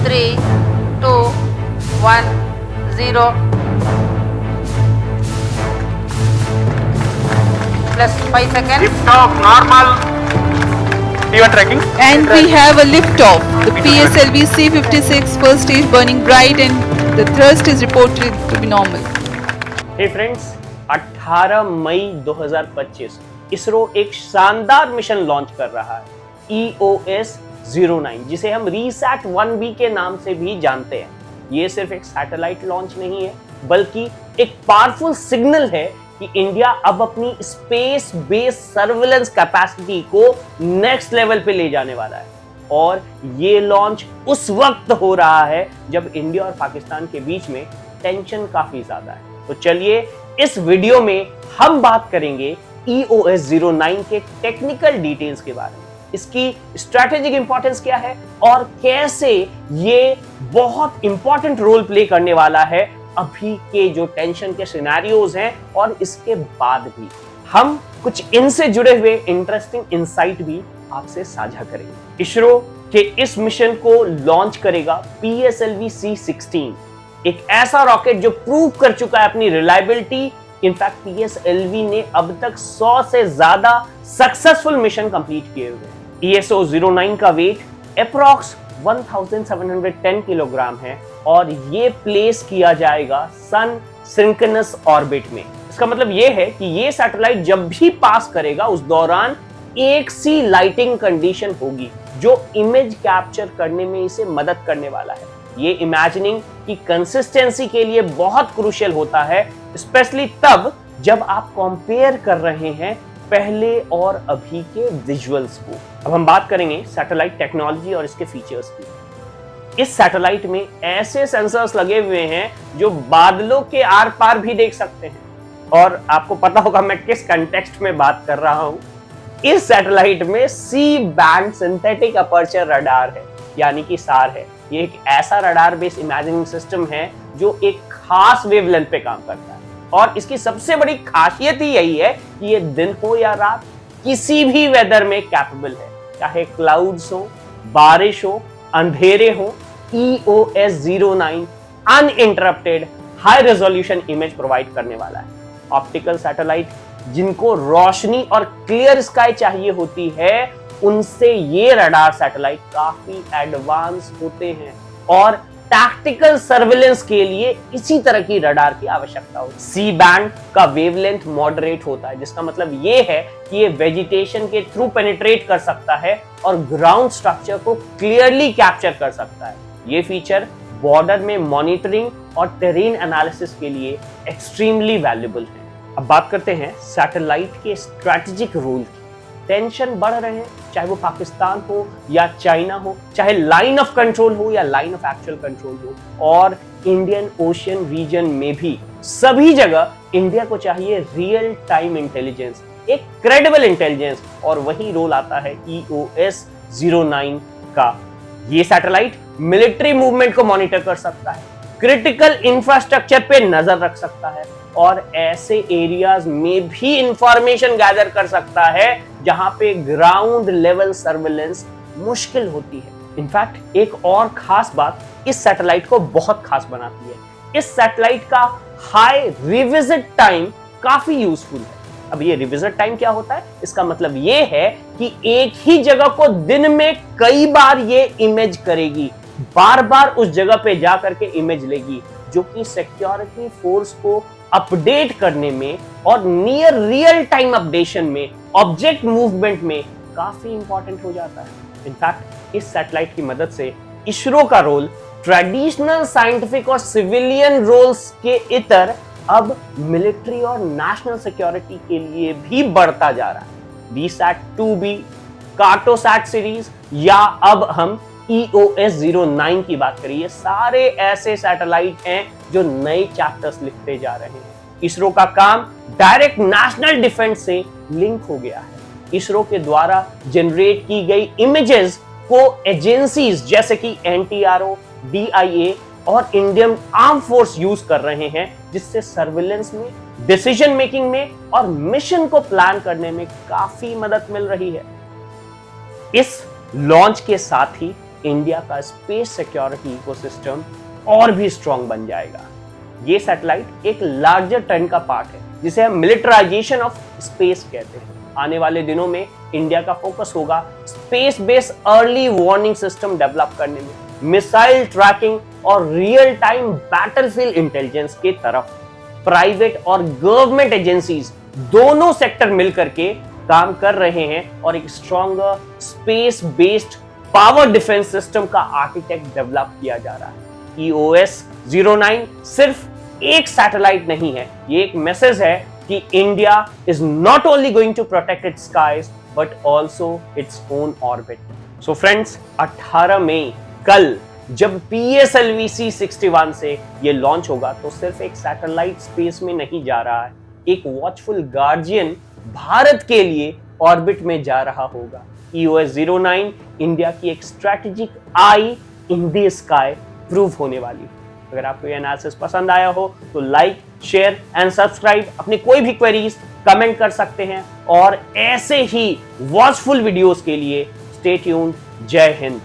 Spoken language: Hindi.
3, 2, 1, 0. Plus 5 seconds. Lift off, normal. T1 tracking. And we have a lift off. The PSLV C-56 first stage burning bright and the thrust is reported to be normal. Hey friends, 18 मई 2025 इसरो एक शानदार मिशन लॉन्च कर रहा है EOS-09, जिसे हम रीसैट 1B के नाम से भी जानते हैं। ये सिर्फ एक सैटेलाइट लॉन्च नहीं है, बल्कि एक पावरफुल सिग्नल है कि इंडिया अब अपनी स्पेस बेस्ड सर्विलेंस कैपेसिटी को नेक्स्ट लेवल पे ले जाने वाला है। और ये लॉन्च उस वक्त हो रहा है जब इंडिया और पाकिस्तान के बीच में टेंशन काफी ज्यादा है। तो चलिए इस वीडियो में हम बात करेंगे EOS-09 के टेक्निकल डिटेल्स के बारे में, इसकी स्ट्रैटेजिक इंपॉर्टेंस क्या है और कैसे ये बहुत इंपॉर्टेंट रोल प्ले करने वाला है अभी के जो टेंशन के सिनेरियोज हैं और इसके बाद भी। हम कुछ इनसे जुड़े हुए इंटरेस्टिंग इंसाइट भी आपसे साझा करेंगे। इसरो के इस मिशन को लॉन्च करेगा PSLV C-16, एक ऐसा रॉकेट जो प्रूव कर चुका है अपनी रिलायबिलिटी। इनफैक्ट PSLV ने अब तक 100 से ज्यादा सक्सेसफुल मिशन कंप्लीट किए हुए हैं। EOS-09 का वेट अप्रॉक्स 1710 किलोग्राम है और ये प्लेस किया जाएगा सन सिंक्रोनस ऑर्बिट में। इसका मतलब ये है कि ये सैटेलाइट जब भी पास करेगा उस दौरान एक सी लाइटिंग कंडीशन होगी जो इमेज कैप्चर करने में इसे मदद करने वाला है। ये इमेजिनिंग की कंसिस्टेंसी के लिए बहुत क्रूशियल होता है, स्पेशली तब जब आप कंपेयर कर रहे हैं पहले और अभी के विजुअल्स को। अब हम बात करेंगे सैटेलाइट टेक्नोलॉजी और इसके फीचर्स की। इस सैटेलाइट में ऐसे सेंसर्स लगे हुए हैं जो बादलों के आर पार भी देख सकते हैं। और आपको पता होगा मैं किस कंटेक्स्ट में बात कर रहा हूं। इस सैटेलाइट में C band synthetic aperture radar है, यानी कि सार है। ये एक ऐसा रडार बेस्ड इमेजिनिंग सिस्टम है जो एक खास वेवलेंथ पे काम करता है। और इसकी सबसे बड़ी खासियत ही यही है कि ये दिन हो या रात किसी भी वेदर में कैपेबल है, चाहे क्लाउड्स हो, बारिश हो, अंधेरे हो। EOS-09 uninterrupted high resolution image provide करने वाला है। ऑप्टिकल सैटेलाइट जिनको रोशनी और क्लियर स्काई चाहिए होती है, उनसे ये रडार सैटेलाइट काफी एडवांस होते हैं और टैक्टिकल सर्विलेंस के लिए इसी तरह की रडार की आवश्यकता होती है। सी बैंड का वेवलेंथ मॉडरेट होता है, जिसका मतलब ये है कि ये वेजिटेशन के थ्रू पेनिट्रेट कर सकता है और ग्राउंड स्ट्रक्चर को क्लियरली कैप्चर कर सकता है। ये फीचर बॉर्डर में मॉनिटरिंग और टेरेन एनालिसिस के लिए एक्सट्रीमली वैल्यूएबल है। अब बात करते हैं सैटेलाइट के स्ट्रैटेजिक रोल की। टेंशन बढ़ रहे हैं, चाहे वो पाकिस्तान हो या चाइना हो, चाहे लाइन ऑफ कंट्रोल हो या लाइन ऑफ एक्चुअल कंट्रोल हो, और इंडियन ओशियन रीजन में भी सभी जगह इंडिया को चाहिए रियल टाइम इंटेलिजेंस, एक क्रेडिबल इंटेलिजेंस, और वही रोल आता है EOS-09 का। ये सैटेलाइट मिलिट्री मूवमेंट को मॉनिटर कर सकता है, क्रिटिकल इंफ्रास्ट्रक्चर पे नजर रख सकता है और ऐसे एरियाज में भी इंफॉर्मेशन गैदर कर सकता है जहां पे ग्राउंड लेवल सर्विलेंस मुश्किल होती है। इनफैक्ट एक और खास बात इस सैटेलाइट को बहुत खास बनाती है, इस सैटेलाइट का हाई रिविजिट टाइम काफी यूजफुल है। अब ये रिविजिट टाइम क्या होता है? इसका मतलब ये है कि एक ही जगह को दिन में कई बार ये इमेज करेगी, बार बार उस जगह पे जा करके इमेज लेगी, जो कि सिक्योरिटी फोर्स को अपडेट करने में और नियर रियल टाइम अपडेशन में, ऑब्जेक्ट मूवमेंट में काफी इंपॉर्टेंट हो जाता है। इनफैक्ट इस सैटेलाइट की मदद से इसरो का रोल ट्रेडिशनल साइंटिफिक और सिविलियन रोल्स के इतर अब मिलिट्री और नेशनल सिक्योरिटी के लिए भी बढ़ता जा रहा है। VSAT-2B, कार्टोसैट सीरीज या अब हम EOS-09 की बात करें, ये सारे ऐसे सैटेलाइट हैं जो नए चैप्टर्स लिखते जा रहे हैं। इसरो का काम डायरेक्ट नेशनल डिफेंस से लिंक हो गया है। इसरो के द्वारा जनरेट की गई इमेजेस को एजेंसीज जैसे कि NTRO, DIA और इंडियन आर्म फोर्स यूज कर रहे हैं, जिससे सर्विलेंस में, डिसीजन मेकिंग में और मिशन को प्लान करने में काफी मदद मिल रही है। इस लॉन्च के साथ ही इंडिया का स्पेस सिक्योरिटी इकोसिस्टम और भी स्ट्रॉन्ग बन जाएगा। ये सैटेलाइट एक लार्जर ट्रेंड का पार्ट है जिसे हम मिलिटराइजेशन ऑफ स्पेस कहते हैं। आने वाले दिनों में इंडिया का फोकस होगा space based early warning system develop करने में, मिसाइल ट्रैकिंग और रियल टाइम बैटलफील्ड इंटेलिजेंस के तरफ। प्राइवेट और गवर्नमेंट एजेंसीज दोनों सेक्टर मिलकर के काम कर रहे हैं और एक stronger space based power defence system का आर्किटेक्ट डेवलप किया जा रहा है। EOS 09 सिर्फ एक सैटेलाइट नहीं है, ये एक मैसेज है कि India is not only going to protect its skies but also its own orbit. So friends, 18 मई कल जब PSLV C61 से ये लॉन्च होगा तो सिर्फ एक सैटेलाइट स्पेस में नहीं जा रहा है, एक वॉचफुल गार्जियन भारत के लिए ऑर्बिट में जा रहा होगा। EOS 09 इंडिया की एक strategic I in the sky prove होने वाली। अगर आपको ये एनालिसिस पसंद आया हो तो लाइक, शेयर एंड सब्सक्राइब। अपनी कोई भी क्वेरीज कमेंट कर सकते हैं और ऐसे ही वॉचफुल वीडियोस के लिए स्टे ट्यून्ड। जय हिंद।